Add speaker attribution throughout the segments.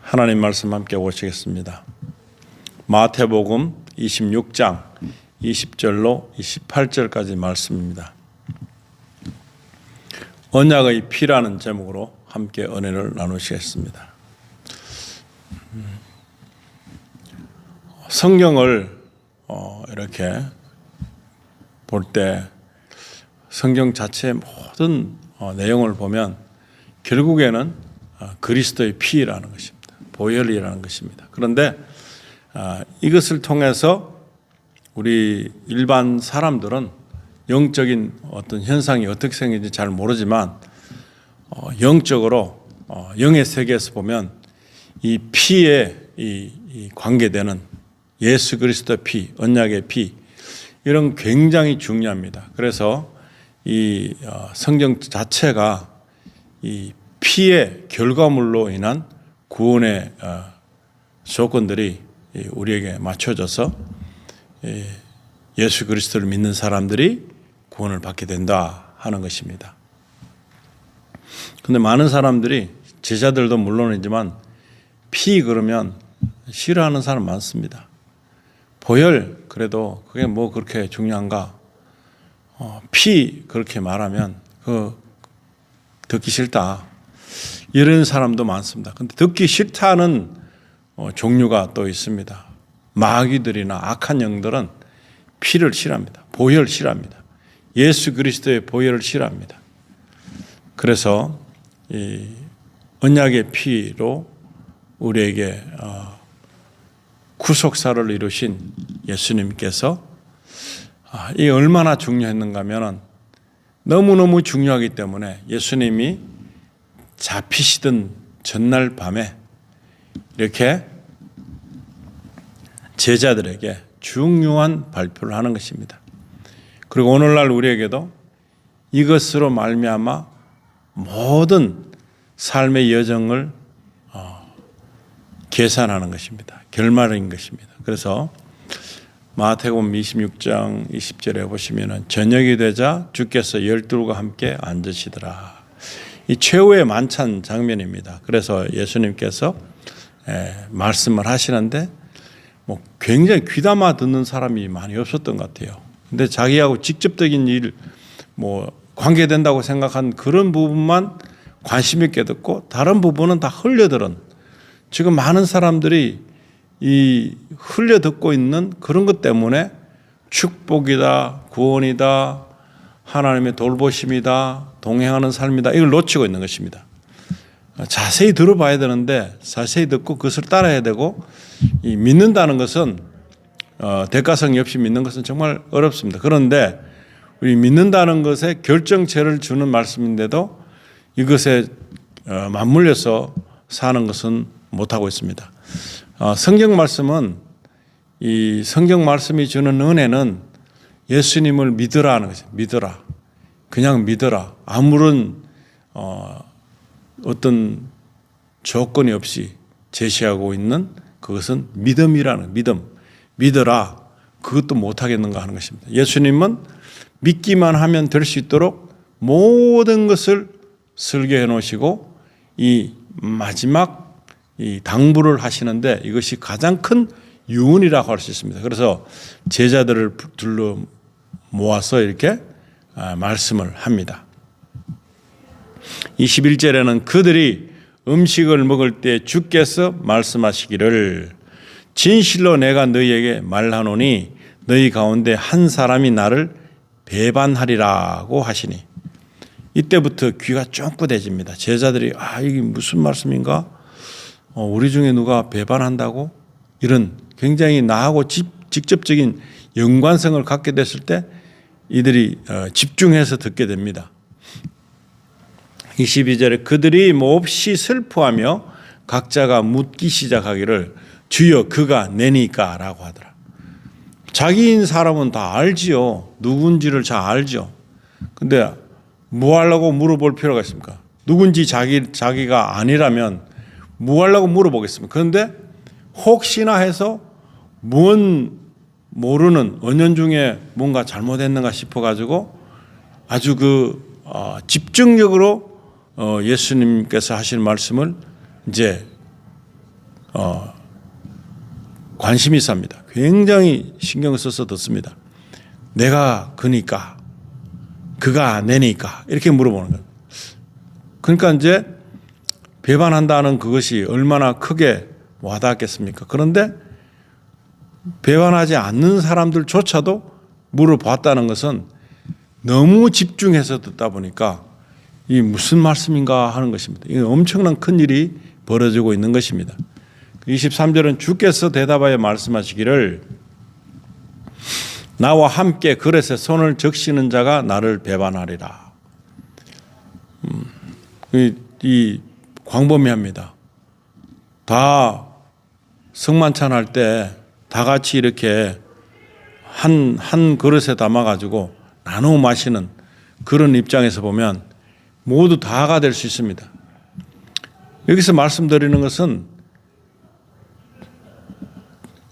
Speaker 1: 하나님 말씀 함께 보시겠습니다. 마태복음 26장 20절로 28절까지 말씀입니다. 언약의 피라는 제목으로 함께 은혜를 나누시겠습니다. 성경을 이렇게 볼 때 성경 자체의 모든 내용을 보면 결국에는 그리스도의 피라는 것입니다. 보혈이라는 것입니다. 그런데 이것을 통해서 우리 일반 사람들은 영적인 어떤 현상이 어떻게 생기는지 잘 모르지만 영적으로 영의 세계에서 보면 이 피에 이 관계되는 예수 그리스도의 피, 언약의 피 이런 굉장히 중요합니다. 그래서 이 성경 자체가 이 피의 결과물로 인한 구원의 조건들이 우리에게 맞춰져서 예수 그리스도를 믿는 사람들이 구원을 받게 된다 하는 것입니다. 그런데 많은 사람들이 제자들도 물론이지만 피 그러면 싫어하는 사람 많습니다. 보혈 그래도 그게 뭐 그렇게 중요한가? 피 그렇게 말하면 듣기 싫다. 이런 사람도 많습니다. 근데 듣기 싫다는 종류가 또 있습니다. 마귀들이나 악한 영들은 피를 싫어합니다. 보혈을 싫어합니다. 예수 그리스도의 보혈을 싫어합니다. 그래서 이 언약의 피로 우리에게 구속사를 이루신 예수님께서 이 얼마나 중요했는가 하면 너무너무 중요하기 때문에 예수님이 잡히시던 전날 밤에 이렇게 제자들에게 중요한 발표를 하는 것입니다. 그리고 오늘날 우리에게도 이것으로 말미암아 모든 삶의 여정을 계산하는 것입니다. 결말인 것입니다. 그래서 마태복음 26장 20절에 보시면 저녁이 되자 주께서 12과 함께 앉으시더라. 이 최후의 만찬 장면입니다. 그래서 예수님께서 말씀을 하시는데 뭐 굉장히 귀담아 듣는 사람이 많이 없었던 것 같아요. 근데 자기하고 직접적인 일, 관계된다고 생각한 그런 부분만 관심 있게 듣고 다른 부분은 다 흘려들은 지금 많은 사람들이 이 흘려 듣고 있는 그런 것 때문에 축복이다, 구원이다, 하나님의 돌보심이다, 동행하는 삶이다 이걸 놓치고 있는 것입니다. 자세히 들어봐야 되는데 자세히 듣고 그것을 따라야 되고 이 믿는다는 것은 대가성이 없이 믿는 것은 정말 어렵습니다. 그런데 우리 믿는다는 것에 결정체를 주는 말씀인데도 이것에 맞물려서 사는 것은 못하고 있습니다. 성경 말씀은 이 성경 말씀이 주는 은혜는 예수님을 믿으라 하는 것이죠. 믿으라. 그냥 믿으라. 아무런 어떤 조건이 없이 제시하고 있는 그것은 믿음이라는 믿음. 믿어라. 그것도 못하겠는가 하는 것입니다. 예수님은 믿기만 하면 될 수 있도록 모든 것을 설계해 놓으시고 이 마지막 이 당부를 하시는데 이것이 가장 큰 유언이라고 할 수 있습니다. 그래서 제자들을 둘러 모아서 이렇게 말씀을 합니다. 21절에는 그들이 음식을 먹을 때 주께서 말씀하시기를 진실로 내가 너희에게 말하노니 너희 가운데 한 사람이 나를 배반하리라고 하시니 이때부터 귀가 쫑긋해집니다. 제자들이 이게 무슨 말씀인가? 우리 중에 누가 배반한다고? 이런 굉장히 나하고 직접적인 연관성을 갖게 됐을 때 이들이 집중해서 듣게 됩니다. 22절에 그들이 몹시 슬퍼하며 각자가 묻기 시작하기를 주여 그가 내니까 라고 하더라. 자기인 사람은 다 알지요. 누군지를 잘 알죠. 근데 뭐 하려고 물어볼 필요가 있습니까? 누군지 자기가 아니라면 뭐 하려고 물어보겠습니까? 그런데 혹시나 해서 모르는 은연중에 뭔가 잘못했는가 싶어가지고 아주 집중력으로 예수님께서 하신 말씀을 이제 관심이 있습니다. 굉장히 신경을 써서 듣습니다. 내가 그니까, 그가 내니까 이렇게 물어보는 거예요. 그러니까 이제 배반한다는 그것이 얼마나 크게 와닿았겠습니까? 그런데 배반하지 않는 사람들조차도 물어봤다는 것은 너무 집중해서 듣다 보니까 이 무슨 말씀인가 하는 것입니다. 이 엄청난 큰 일이 벌어지고 있는 것입니다. 23절은 주께서 대답하여 말씀하시기를 나와 함께 그릇에 손을 적시는 자가 나를 배반하리라. 이 광범위합니다. 다 성만찬 할 때 다 같이 이렇게 한 그릇에 담아가지고 나누어 마시는 그런 입장에서 보면 모두 다가 될 수 있습니다. 여기서 말씀드리는 것은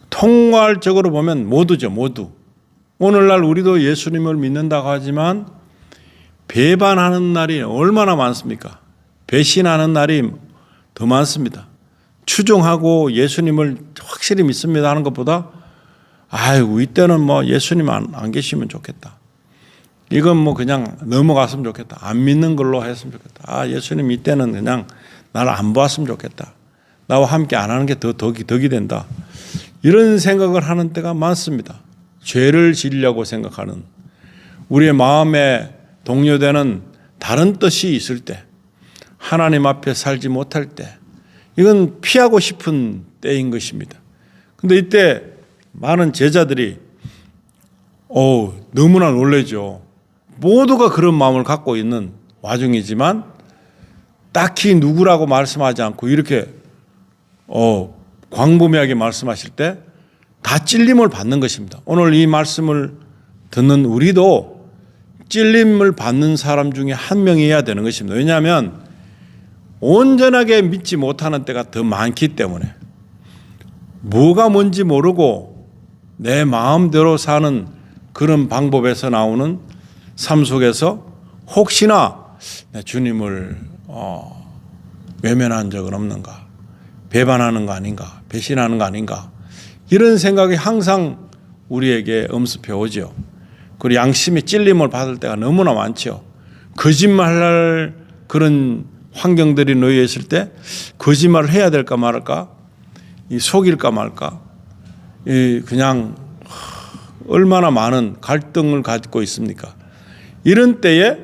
Speaker 1: 통괄적으로 보면 모두죠, 모두. 오늘날 우리도 예수님을 믿는다고 하지만 배반하는 날이 얼마나 많습니까? 배신하는 날이 더 많습니다. 추종하고 예수님을 확실히 믿습니다 하는 것보다 아이고 이때는 뭐 예수님 안 계시면 좋겠다. 이건 뭐 그냥 넘어갔으면 좋겠다. 안 믿는 걸로 했으면 좋겠다. 아 예수님 이때는 그냥 나를 안 보았으면 좋겠다. 나와 함께 안 하는 게 더 덕이 된다. 이런 생각을 하는 때가 많습니다. 죄를 지으려고 생각하는 우리의 마음에 동요되는 다른 뜻이 있을 때 하나님 앞에 살지 못할 때 이건 피하고 싶은 때인 것입니다. 그런데 이때 많은 제자들이 너무나 놀라죠. 모두가 그런 마음을 갖고 있는 와중이지만 딱히 누구라고 말씀하지 않고 이렇게 광범위하게 말씀하실 때 다 찔림을 받는 것입니다. 오늘 이 말씀을 듣는 우리도 찔림을 받는 사람 중에 한 명이어야 되는 것입니다. 왜냐하면 온전하게 믿지 못하는 때가 더 많기 때문에 뭐가 뭔지 모르고 내 마음대로 사는 그런 방법에서 나오는 삶 속에서 혹시나 내 주님을 외면한 적은 없는가, 배반하는 거 아닌가, 배신하는 거 아닌가 이런 생각이 항상 우리에게 엄습해 오죠. 그리고 양심의 찔림을 받을 때가 너무나 많죠. 거짓말할 그런 환경들이 놓여 있을 때 거짓말을 해야 될까 말까, 속일까 말까, 그냥 얼마나 많은 갈등을 갖고 있습니까? 이런 때에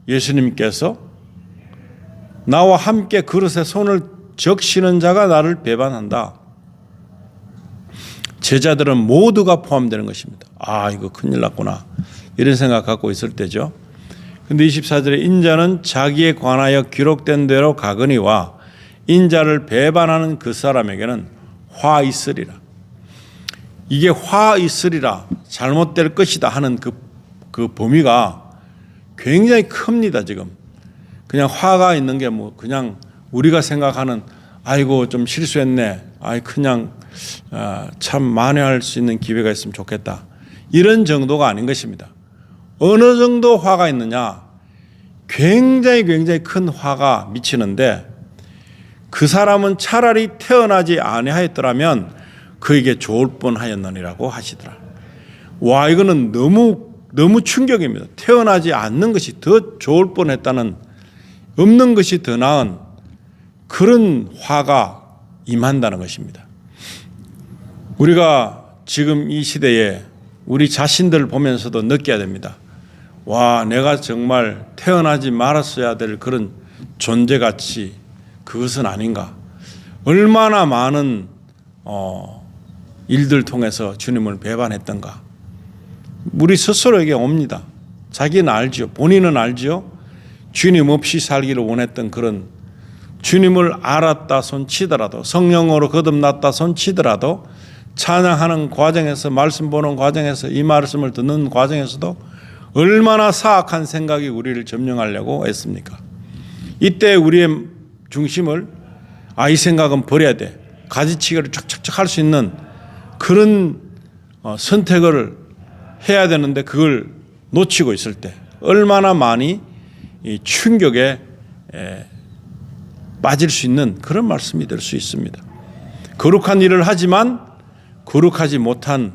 Speaker 1: 예수님께서 나와 함께 그릇에 손을 적시는 자가 나를 배반한다. 제자들은 모두가 포함되는 것입니다. 아, 이거 큰일 났구나. 이런 생각 갖고 있을 때죠. 근데 24절에 인자는 자기에 관하여 기록된 대로 가거니와 인자를 배반하는 그 사람에게는 화 있으리라. 이게 화 있으리라, 잘못될 것이다 하는 그 범위가 굉장히 큽니다. 지금 그냥 화가 있는 게 뭐 그냥 우리가 생각하는 아이고 좀 실수했네, 그냥 참 만회할 수 있는 기회가 있으면 좋겠다, 이런 정도가 아닌 것입니다. 어느 정도 화가 있느냐, 굉장히 큰 화가 미치는데 그 사람은 차라리 태어나지 아니하였더라면 그에게 좋을 뻔하였느니라고 하시더라. 와, 이거는 너무 충격입니다. 태어나지 않는 것이 더 좋을 뻔했다는, 없는 것이 더 나은 그런 화가 임한다는 것입니다. 우리가 지금 이 시대에 우리 자신들을 보면서도 느껴야 됩니다. 와, 내가 정말 태어나지 말았어야 될 그런 존재같이 그것은 아닌가. 얼마나 많은 일들 통해서 주님을 배반했던가. 우리 스스로에게 옵니다. 자기는 알지요. 본인은 알지요. 주님 없이 살기를 원했던 그런, 주님을 알았다 손치더라도, 성령으로 거듭났다 손치더라도, 찬양하는 과정에서, 말씀 보는 과정에서, 이 말씀을 듣는 과정에서도 얼마나 사악한 생각이 우리를 점령하려고 했습니까? 이때 우리의 중심을 이 생각은 버려야 돼, 가지치기를 쫙쫙쫙 할 수 있는 그런 선택을 해야 되는데 그걸 놓치고 있을 때 얼마나 많이 이 충격에 빠질 수 있는 그런 말씀이 될 수 있습니다. 거룩한 일을 하지만 거룩하지 못한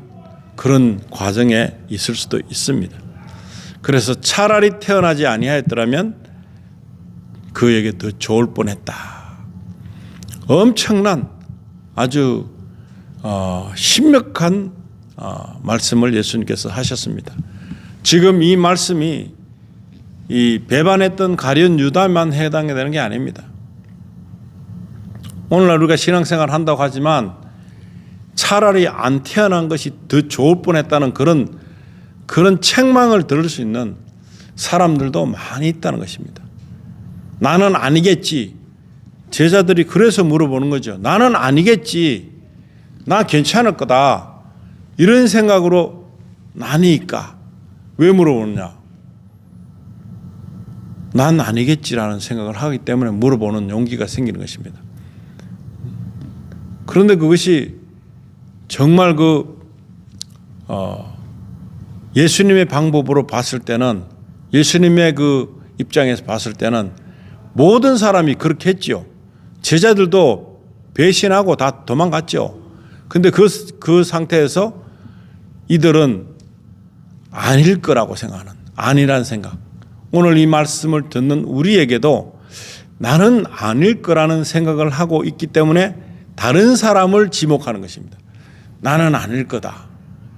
Speaker 1: 그런 과정에 있을 수도 있습니다. 그래서 차라리 태어나지 아니하였더라면 그에게 더 좋을 뻔했다. 엄청난 아주 신명한 말씀을 예수님께서 하셨습니다. 지금 이 말씀이 이 배반했던 가룟 유다만 해당이 되는 게 아닙니다. 오늘날 우리가 신앙생활 한다고 하지만 차라리 안 태어난 것이 더 좋을 뻔했다는 그런 책망을 들을 수 있는 사람들도 많이 있다는 것입니다. 나는 아니겠지. 제자들이 그래서 물어보는 거죠. 나는 아니겠지. 나 괜찮을 거다. 이런 생각으로 나니까 왜 물어보느냐. 난 아니겠지라는 생각을 하기 때문에 물어보는 용기가 생기는 것입니다. 그런데 그것이 정말 예수님의 방법으로 봤을 때는, 예수님의 그 입장에서 봤을 때는 모든 사람이 그렇게 했지요. 제자들도 배신하고 다 도망갔죠. 근데 그 상태에서 이들은 아닐 거라고 생각하는, 아니란 생각. 오늘 이 말씀을 듣는 우리에게도 나는 아닐 거라는 생각을 하고 있기 때문에 다른 사람을 지목하는 것입니다. 나는 아닐 거다.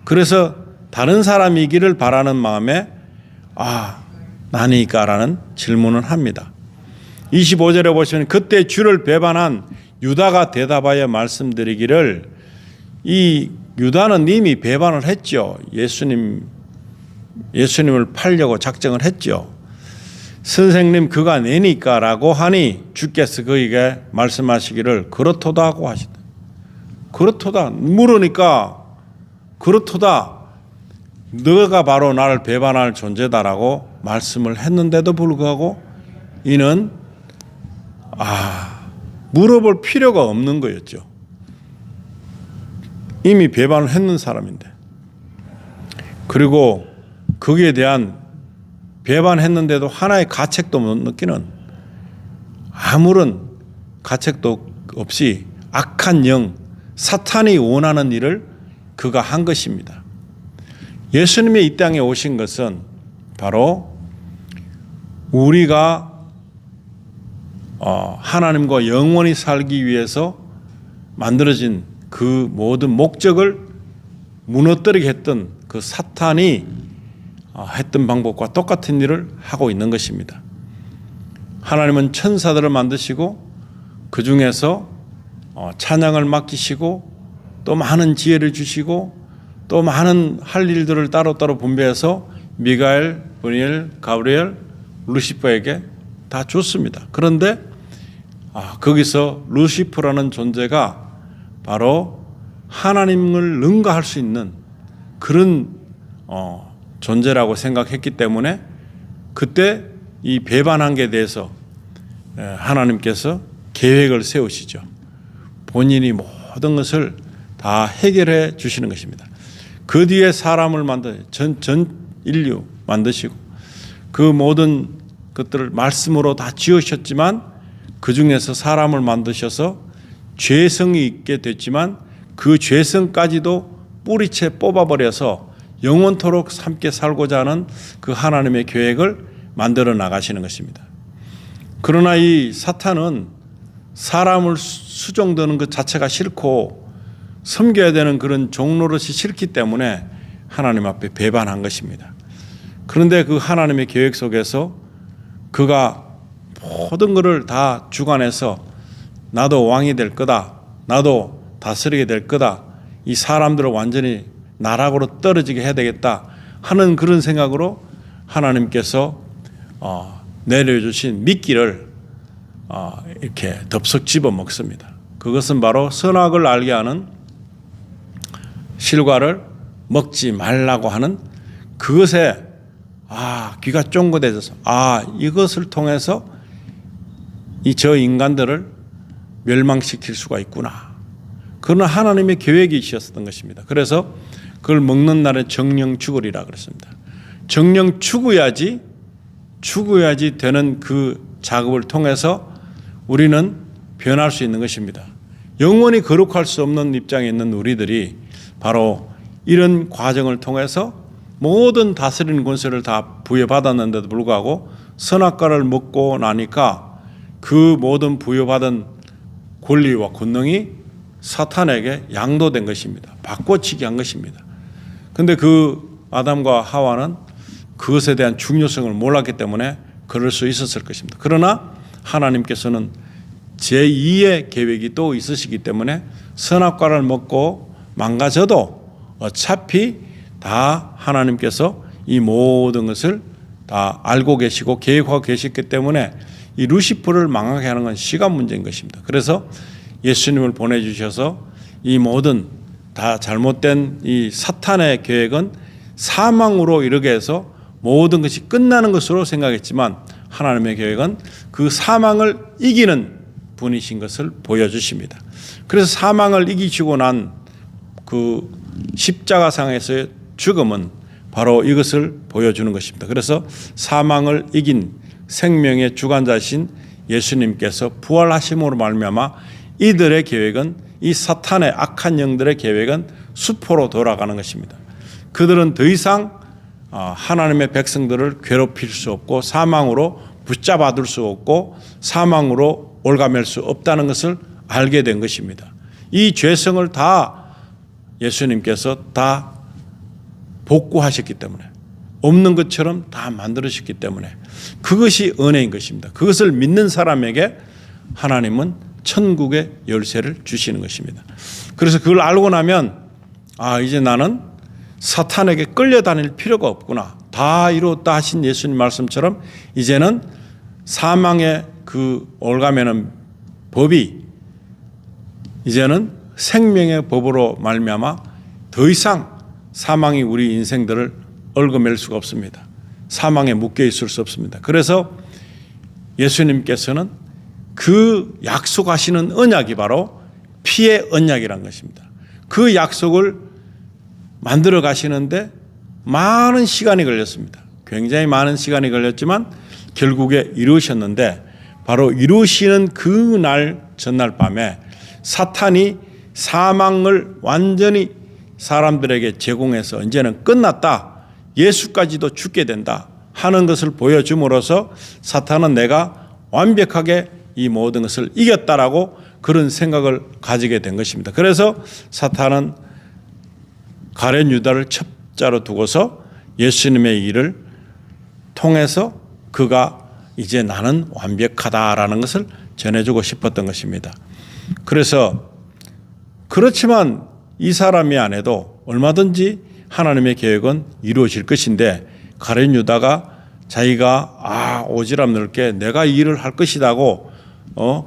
Speaker 1: 그래서 다른 사람이기를 바라는 마음에 나니까라는 질문을 합니다. 25절에 보시면 그때 주를 배반한 유다가 대답하여 말씀드리기를, 이 유다는 이미 배반을 했죠. 예수님을 팔려고 작정을 했죠. 선생님 그가 내니까라고 하니 주께서 그에게 말씀하시기를 그렇도다 하고 하시다. 그렇도다. 물으니까 그렇도다. 너가 바로 나를 배반할 존재다라고 말씀을 했는데도 불구하고 이는 물어볼 필요가 없는 거였죠. 이미 배반을 했는 사람인데. 그리고 거기에 대한 배반했는데도 하나의 가책도 못 느끼는, 아무런 가책도 없이 악한 영, 사탄이 원하는 일을 그가 한 것입니다. 예수님이 이 땅에 오신 것은 바로 우리가 하나님과 영원히 살기 위해서 만들어진 그 모든 목적을 무너뜨리게 했던 그 사탄이 했던 방법과 똑같은 일을 하고 있는 것입니다. 하나님은 천사들을 만드시고 그 중에서 찬양을 맡기시고 또 많은 지혜를 주시고 또 많은 할 일들을 따로따로 분배해서 미가엘, 브니엘, 가브리엘, 루시퍼에게 다 줬습니다. 그런데 거기서 루시퍼라는 존재가 바로 하나님을 능가할 수 있는 그런 존재라고 생각했기 때문에 그때 이 배반한 게 대해서 하나님께서 계획을 세우시죠. 본인이 모든 것을 다 해결해 주시는 것입니다. 그 뒤에 사람을 전 인류 만드시고 그 모든 것들을 말씀으로 다 지으셨지만 그 중에서 사람을 만드셔서 죄성이 있게 됐지만 그 죄성까지도 뿌리채 뽑아버려서 영원토록 함께 살고자 하는 그 하나님의 계획을 만들어 나가시는 것입니다. 그러나 이 사탄은 사람을 수종드는 것 자체가 싫고 섬겨야 되는 그런 종노릇이 싫기 때문에 하나님 앞에 배반한 것입니다. 그런데 그 하나님의 계획 속에서 그가 모든 것을 다 주관해서 나도 왕이 될 거다, 나도 다스리게 될 거다, 이 사람들을 완전히 나락으로 떨어지게 해야 되겠다 하는 그런 생각으로 하나님께서 내려주신 미끼를 이렇게 덥석 집어먹습니다. 그것은 바로 선악을 알게 하는 실과를 먹지 말라고 하는 그것에 귀가 쫑긋해져서 이것을 통해서 저 인간들을 멸망시킬 수가 있구나. 그러나 하나님의 계획이 있었던 것입니다. 그래서 그걸 먹는 날에 정령 죽으리라 그랬습니다. 정령 죽어야지 되는 그 작업을 통해서 우리는 변할 수 있는 것입니다. 영원히 거룩할 수 없는 입장에 있는 우리들이 바로 이런 과정을 통해서 모든 다스리는 권세를 다 부여받았는데도 불구하고 선악과를 먹고 나니까 그 모든 부여받은 권리와 권능이 사탄에게 양도된 것입니다. 바꿔치기 한 것입니다. 그런데 그 아담과 하와는 그것에 대한 중요성을 몰랐기 때문에 그럴 수 있었을 것입니다. 그러나 하나님께서는 제2의 계획이 또 있으시기 때문에 선악과를 먹고 망가져도 어차피 다 하나님께서 이 모든 것을 다 알고 계시고 계획하고 계셨기 때문에 이 루시퍼를 망하게 하는 건 시간 문제인 것입니다. 그래서 예수님을 보내주셔서 이 모든 다 잘못된 이 사탄의 계획은 사망으로 이르게 해서 모든 것이 끝나는 것으로 생각했지만 하나님의 계획은 그 사망을 이기는 분이신 것을 보여주십니다. 그래서 사망을 이기시고 난 그 십자가상에서의 죽음은 바로 이것을 보여주는 것입니다. 그래서 사망을 이긴 생명의 주관자신 예수님께서 부활하심으로 말미암아 이들의 계획은 이 사탄의 악한 영들의 계획은 수포로 돌아가는 것입니다. 그들은 더 이상 하나님의 백성들을 괴롭힐 수 없고 사망으로 붙잡아둘 수 없고 사망으로 올가맬 수 없다는 것을 알게 된 것입니다. 이 죄성을 다 예수님께서 다 복구하셨기 때문에 없는 것처럼 다 만들으셨기 때문에 그것이 은혜인 것입니다. 그것을 믿는 사람에게 하나님은 천국의 열쇠를 주시는 것입니다. 그래서 그걸 알고 나면 이제 나는 사탄에게 끌려다닐 필요가 없구나. 다 이루었다 하신 예수님 말씀처럼 이제는 사망의 그 올가매는 법이 이제는 생명의 법으로 말미암아 더 이상 사망이 우리 인생들을 얽어맬 수가 없습니다. 사망에 묶여 있을 수 없습니다. 그래서 예수님께서는 그 약속하시는 언약이 바로 피의 언약이라는 것입니다. 그 약속을 만들어 가시는데 많은 시간이 걸렸습니다. 굉장히 많은 시간이 걸렸지만 결국에 이루셨는데 바로 이루시는 그날 전날 밤에 사탄이 사망을 완전히 사람들에게 제공해서 이제는 끝났다. 예수까지도 죽게 된다 하는 것을 보여줌으로써 사탄은 내가 완벽하게 이 모든 것을 이겼다라고 그런 생각을 가지게 된 것입니다. 그래서 사탄은 가룟 유다를 첩자로 두고서 예수님의 일을 통해서 그가 이제 나는 완벽하다라는 것을 전해주고 싶었던 것입니다. 그래서 그렇지만 이 사람이 안 해도 얼마든지 하나님의 계획은 이루어질 것인데 가룟 유다가 자기가 오지랖 넓게 내가 이 일을 할 것이라고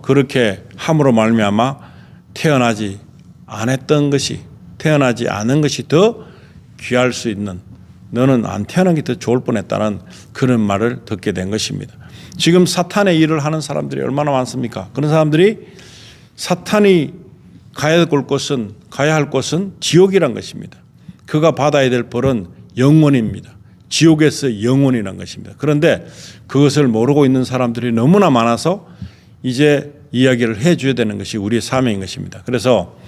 Speaker 1: 그렇게 함으로 말미암아 태어나지 않은 것이 더 귀할 수 있는 너는 안 태어난 게 더 좋을 뻔했다는 그런 말을 듣게 된 것입니다. 지금 사탄의 일을 하는 사람들이 얼마나 많습니까? 그런 사람들이 사탄이 가야 할 곳은 지옥이란 것입니다. 그가 받아야 될 벌은 영원입니다. 지옥에서 영원이란 것입니다. 그런데 그것을 모르고 있는 사람들이 너무나 많아서 이제 이야기를 해줘야 되는 것이 우리의 사명인 것입니다. 그래서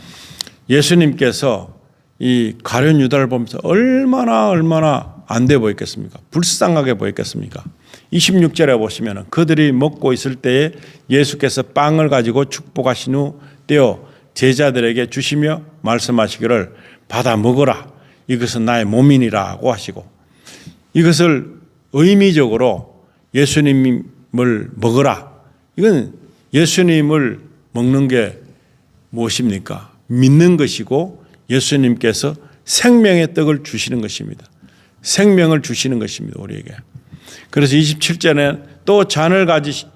Speaker 1: 예수님께서 이 가룟 유다를 보면서 얼마나 안 돼 보였겠습니까? 불쌍하게 보였겠습니까? 26절에 보시면 그들이 먹고 있을 때에 예수께서 빵을 가지고 축복하신 후 떼어 제자들에게 주시며 말씀하시기를 받아 먹어라. 이것은 나의 몸이니라고 하시고 이것을 의미적으로 예수님을 먹어라. 이건 예수님을 먹는 게 무엇입니까? 믿는 것이고 예수님께서 생명의 떡을 주시는 것입니다. 생명을 주시는 것입니다. 우리에게. 그래서 27절에 또 잔을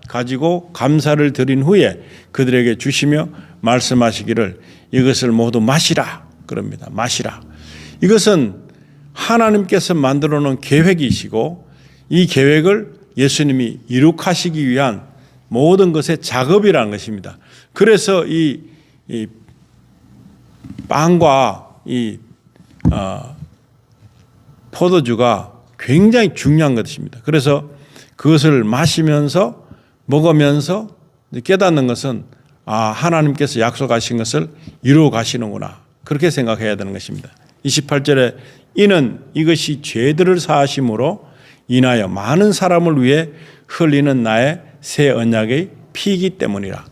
Speaker 1: 가지고 감사를 드린 후에 그들에게 주시며 말씀하시기를 이것을 모두 마시라. 그럽니다. 마시라. 이것은 하나님께서 만들어 놓은 계획이시고 이 계획을 예수님이 이룩하시기 위한 모든 것의 작업이라는 것입니다. 그래서 이 빵과 이 포도주가 굉장히 중요한 것입니다. 그래서 그것을 마시면서 먹으면서 깨닫는 것은 하나님께서 약속하신 것을 이루어 가시는구나. 그렇게 생각해야 되는 것입니다. 28절에 이는 이것이 죄들을 사하심으로 인하여 많은 사람을 위해 흘리는 나의 새 언약의 피이기 때문이라.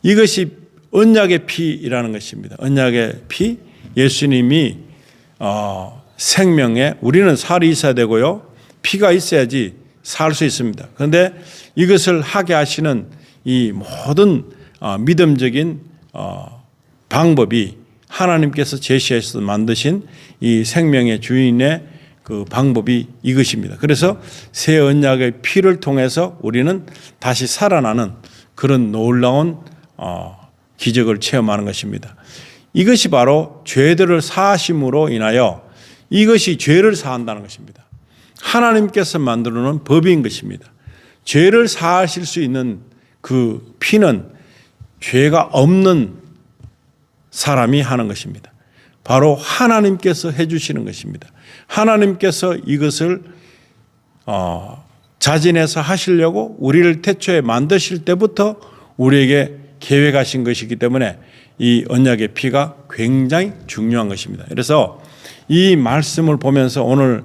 Speaker 1: 이것이 언약의 피이라는 것입니다. 언약의 피, 예수님이 생명에 우리는 살이 있어야 되고요. 피가 있어야지 살 수 있습니다. 그런데 이것을 하게 하시는 이 모든 믿음적인 방법이 하나님께서 제시해서 만드신 이 생명의 주인의 그 방법이 이것입니다. 그래서 새 언약의 피를 통해서 우리는 다시 살아나는 그런 놀라운 기적을 체험하는 것입니다. 이것이 바로 죄들을 사하심으로 인하여 이것이 죄를 사한다는 것입니다. 하나님께서 만들어 놓은 법인 것입니다. 죄를 사하실 수 있는 그 피는 죄가 없는 사람이 하는 것입니다. 바로 하나님께서 해주시는 것입니다. 하나님께서 이것을 자진해서 하시려고 우리를 태초에 만드실 때부터 우리에게 계획하신 것이기 때문에 이 언약의 피가 굉장히 중요한 것입니다. 그래서 이 말씀을 보면서 오늘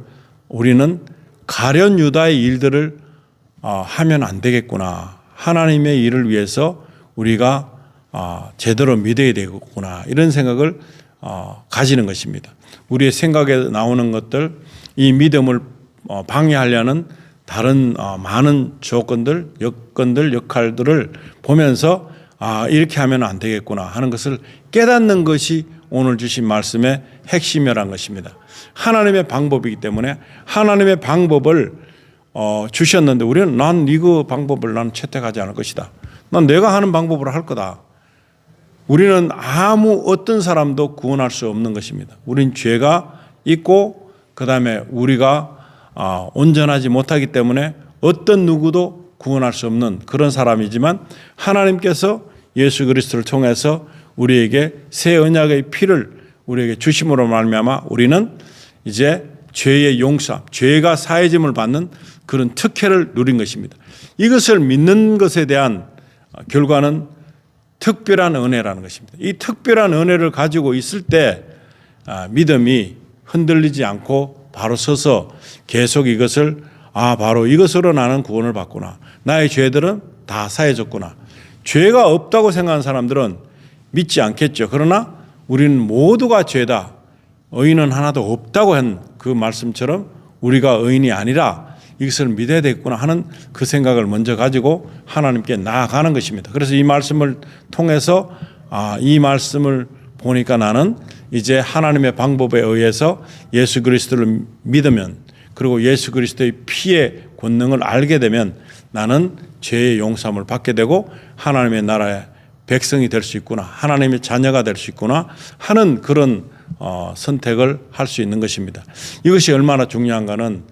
Speaker 1: 우리는 가련 유다의 일들을 하면 안 되겠구나. 하나님의 일을 위해서 우리가 제대로 믿어야 되겠구나. 이런 생각을 가지는 것입니다. 우리의 생각에 나오는 것들, 이 믿음을 방해하려는 다른 많은 조건들, 여건들, 역할들을 보면서 이렇게 하면 안 되겠구나 하는 것을 깨닫는 것이 오늘 주신 말씀의 핵심이라는 것입니다. 하나님의 방법이기 때문에 하나님의 방법을 주셨는데 우리는 난 이거 방법을 난 채택하지 않을 것이다. 난 내가 하는 방법으로 할 거다. 우리는 아무 어떤 사람도 구원할 수 없는 것입니다. 우린 죄가 있고 그다음에 우리가 온전하지 못하기 때문에 어떤 누구도 구원할 수 없는 그런 사람이지만 하나님께서 예수 그리스도를 통해서 우리에게 새 언약의 피를 우리에게 주심으로 말미암아 우리는 이제 죄의 용서, 죄가 사해짐을 받는 그런 특혜를 누린 것입니다. 이것을 믿는 것에 대한 결과는 특별한 은혜라는 것입니다. 이 특별한 은혜를 가지고 있을 때 믿음이 흔들리지 않고 바로 서서 계속 이것을 바로 이것으로 나는 구원을 받구나. 나의 죄들은 다 사해졌구나. 죄가 없다고 생각하는 사람들은 믿지 않겠죠. 그러나 우리는 모두가 죄다. 의인은 하나도 없다고 한 그 말씀처럼 우리가 의인이 아니라 이것을 믿어야 되겠구나 하는 그 생각을 먼저 가지고 하나님께 나아가는 것입니다. 그래서 이 말씀을 통해서 이 말씀을 보니까 나는 이제 하나님의 방법에 의해서 예수 그리스도를 믿으면 그리고 예수 그리스도의 피의 권능을 알게 되면 나는 죄의 용서함을 받게 되고 하나님의 나라의 백성이 될 수 있구나. 하나님의 자녀가 될 수 있구나 하는 그런 선택을 할 수 있는 것입니다. 이것이 얼마나 중요한가는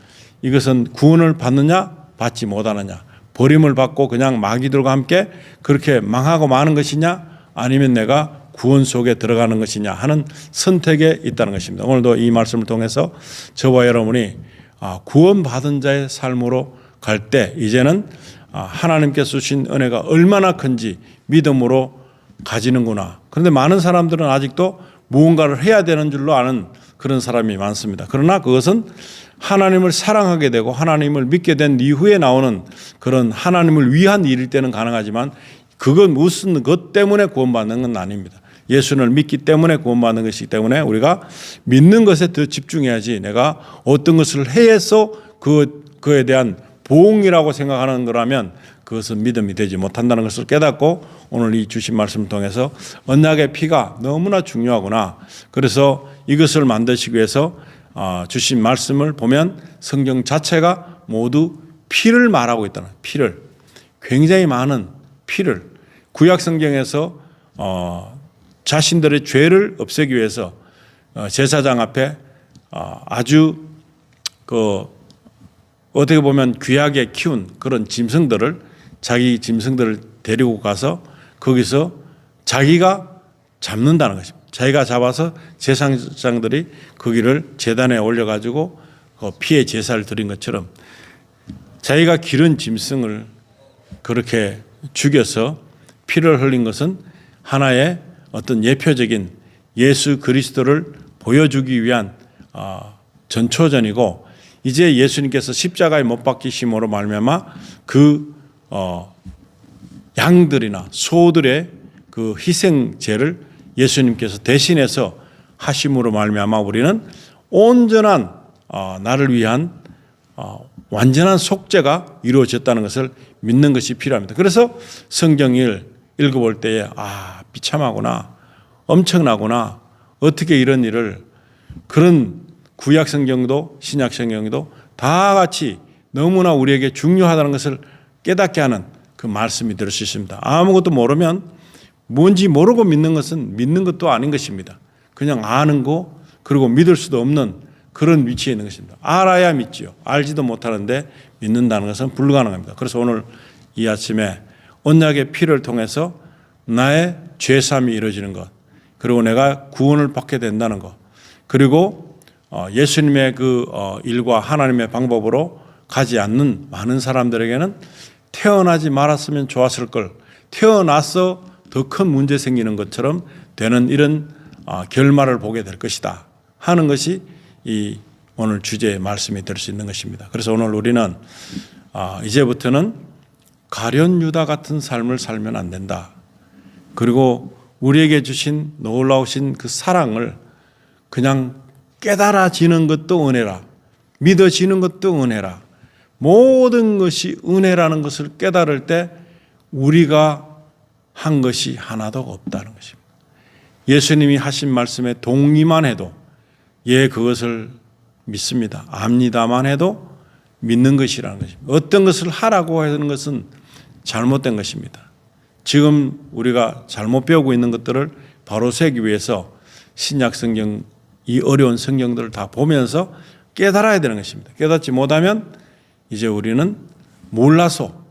Speaker 1: 이것은 구원을 받느냐 받지 못하느냐, 버림을 받고 그냥 마귀들과 함께 그렇게 망하고 마는 것이냐 아니면 내가 구원 속에 들어가는 것이냐 하는 선택에 있다는 것입니다. 오늘도 이 말씀을 통해서 저와 여러분이 구원받은 자의 삶으로 갈 때 이제는 하나님께서 주신 은혜가 얼마나 큰지 믿음으로 가지는구나. 그런데 많은 사람들은 아직도 무언가를 해야 되는 줄로 아는 그런 사람이 많습니다. 그러나 그것은 하나님을 사랑하게 되고 하나님을 믿게 된 이후에 나오는 그런 하나님을 위한 일일 때는 가능하지만 그건 무슨 것 때문에 구원받는 건 아닙니다. 예수를 믿기 때문에 구원받는 것이기 때문에 우리가 믿는 것에 더 집중해야지 내가 어떤 것을 해서 그에 대한 보응이라고 생각하는 거라면 그것은 믿음이 되지 못한다는 것을 깨닫고 오늘 이 주신 말씀을 통해서 언약의 피가 너무나 중요하구나. 그래서 이것을 만드시기 위해서 주신 말씀을 보면 성경 자체가 모두 피를 말하고 있다는 피를 굉장히 많은 피를 구약 성경에서 자신들의 죄를 없애기 위해서 제사장 앞에 아주 어떻게 보면 귀하게 키운 그런 자기 짐승들을 데리고 가서 거기서 자기가 잡는다는 것입니다. 자기가 잡아서 제사장들이 거기를 제단에 올려가지고 피의 제사를 드린 것처럼 자기가 기른 짐승을 그렇게 죽여서 피를 흘린 것은 하나의 어떤 예표적인 예수 그리스도를 보여주기 위한 전초전이고, 이제 예수님께서 십자가에 못 박히심으로 말미암아 그 양들이나 소들의 그 희생제를 예수님께서 대신해서 하심으로 말미암아 우리는 온전한 나를 위한 완전한 속죄가 이루어졌다는 것을 믿는 것이 필요합니다. 그래서 성경을 읽어볼 때에 비참하구나, 엄청나구나, 어떻게 이런 일을, 그런 구약 성경도 신약 성경도 다 같이 너무나 우리에게 중요하다는 것을 깨닫게 하는 그 말씀이 될 수 있습니다. 아무것도 모르면, 뭔지 모르고 믿는 것은 믿는 것도 아닌 것입니다. 그냥 아는 거, 그리고 믿을 수도 없는 그런 위치에 있는 것입니다. 알아야 믿지요. 알지도 못하는데 믿는다는 것은 불가능합니다. 그래서 오늘 이 아침에 언약의 피를 통해서 나의 죄사함이 이루어지는 것, 그리고 내가 구원을 받게 된다는 것, 그리고 예수님의 그 일과 하나님의 방법으로 가지 않는 많은 사람들에게는 태어나지 말았으면 좋았을 걸, 태어나서 더 큰 문제 생기는 것처럼 되는 이런 결말을 보게 될 것이다 하는 것이 이 오늘 주제의 말씀이 될 수 있는 것입니다. 그래서 오늘 우리는 이제부터는 가룟 유다 같은 삶을 살면 안 된다. 그리고 우리에게 주신 놀라우신 그 사랑을 그냥 깨달아지는 것도 은혜라, 믿어지는 것도 은혜라, 모든 것이 은혜라는 것을 깨달을 때 우리가 한 것이 하나도 없다는 것입니다. 예수님이 하신 말씀에 동의만 해도 그것을 믿습니다, 압니다만 해도 믿는 것이라는 것입니다. 어떤 것을 하라고 하는 것은 잘못된 것입니다. 지금 우리가 잘못 배우고 있는 것들을 바로 세기 위해서 신약 성경, 이 어려운 성경들을 다 보면서 깨달아야 되는 것입니다. 깨닫지 못하면 이제 우리는 몰라서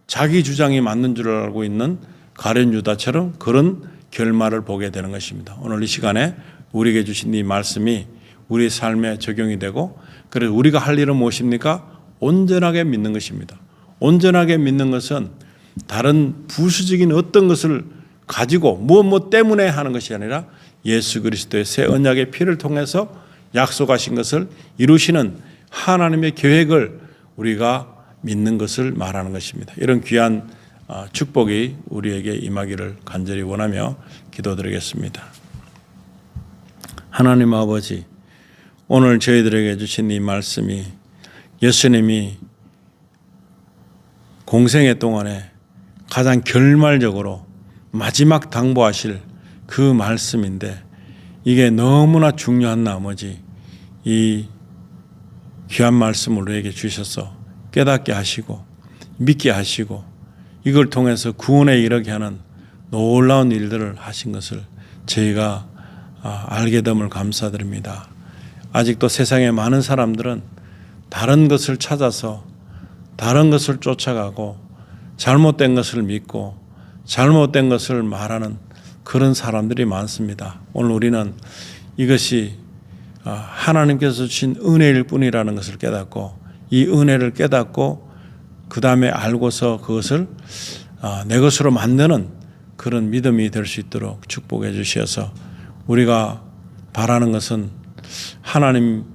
Speaker 1: 자기 주장이 맞는 줄 알고 있는 가룟 유다처럼 그런 결말을 보게 되는 것입니다. 오늘 이 시간에 우리에게 주신 이 말씀이 우리 삶에 적용이 되고, 그래서 우리가 할 일은 무엇입니까? 온전하게 믿는 것입니다. 온전하게 믿는 것은 다른 부수적인 어떤 것을 가지고 무엇 때문에 하는 것이 아니라 예수 그리스도의 새 언약의 피를 통해서 약속하신 것을 이루시는 하나님의 계획을 우리가 믿는 것을 말하는 것입니다. 이런 귀한 축복이 우리에게 임하기를 간절히 원하며 기도드리겠습니다. 하나님 아버지, 오늘 저희들에게 주신 이 말씀이 예수님이 공생애 동안에 가장 결말적으로 마지막 당부하실 그 말씀인데, 이게 너무나 중요한 나머지 이 귀한 말씀을 우리에게 주셔서 깨닫게 하시고 믿게 하시고 이걸 통해서 구원에 이르게 하는 놀라운 일들을 하신 것을 저희가 알게 됨을 감사드립니다. 아직도 세상에 많은 사람들은 다른 것을 찾아서 다른 것을 쫓아가고 잘못된 것을 믿고 잘못된 것을 말하는 그런 사람들이 많습니다. 오늘 우리는 이것이 하나님께서 주신 은혜일 뿐이라는 것을 깨닫고, 이 은혜를 깨닫고 그 다음에 알고서 그것을 내 것으로 만드는 그런 믿음이 될 수 있도록 축복해 주셔서, 우리가 바라는 것은 하나님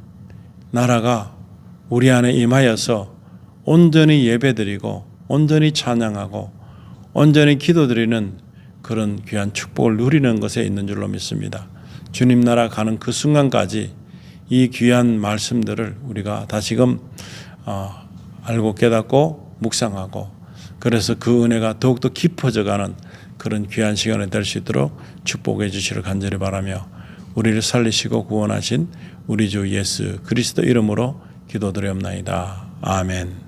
Speaker 1: 나라가 우리 안에 임하여서 온전히 예배드리고 온전히 찬양하고 온전히 기도드리는 그런 귀한 축복을 누리는 것에 있는 줄로 믿습니다. 주님 나라 가는 그 순간까지 이 귀한 말씀들을 우리가 다시금 알고 깨닫고 묵상하고, 그래서 그 은혜가 더욱더 깊어져가는 그런 귀한 시간이 될 수 있도록 축복해 주시기를 간절히 바라며, 우리를 살리시고 구원하신 우리 주 예수 그리스도 이름으로 기도드리옵나이다. 아멘.